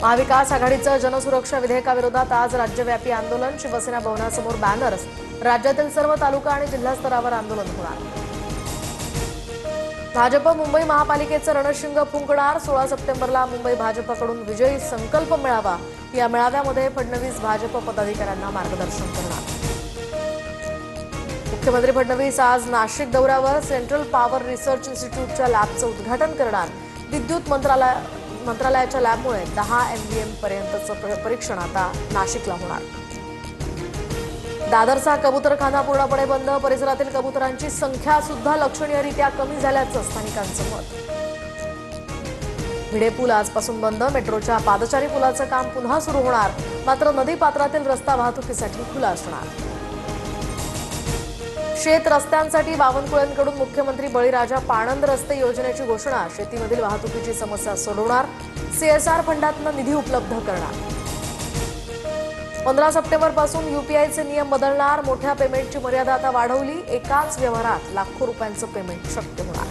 महाविकास आघाडीचं जनसुरक्षा विधेयकाविरोधात आज राज्यव्यापी आंदोलन. शिवसेना भवनासमोर बॅनर्स. राज्यातील सर्व तालुका आणि जिल्हा स्तरावर आंदोलन होणार. भाजप मुंबई महापालिकेचं रणशिंग फुंकणार. 16 सप्टेंबरला मुंबई भाजपकडून विजयी संकल्प मेळावा. या मेळाव्यामध्ये फडणवीस भाजप पदाधिकाऱ्यांना मार्गदर्शन करणार. मुख्यमंत्री फडणवीस आज नाशिक दौऱ्यावर. सेंट्रल पॉवर रिसर्च इन्स्टिट्यूटच्या लॅबचं उद्घाटन करणार. विद्युत मंत्रालयाच्या लॅबमुळे 10 MVM पर्यंतचं परीक्षण आता नाशिकला होणार. दादरचा कबुतरखाना पूर्णपणे बंद. परिसरातील कबुतरांची संख्या सुद्धा लक्षणीयरित्या कमी झाल्याचं स्थानिकांचं मत. भिडे पूल आजपासून बंद. मेट्रोच्या पादचारी पुलाचं काम पुन्हा सुरू होणार. मात्र नदीपात्रातील रस्ता वाहतुकीसाठी खुला असणार. शेत रस्त्यांसाठी बावनकुळेंकडून मुख्यमंत्री बळीराजा पाणंद रस्ते योजनेची घोषणा. शेतीमधील वाहतुकीची समस्या सोडवणार. CSR फंडातून निधी उपलब्ध करणार. 15 सप्टेंबरपासून UPIचे नियम बदलणार. मोठ्या पेमेंटची मर्यादा आता वाढवली. एकाच व्यवहारात लाखो रुपयांचं पेमेंट शक्य होणार.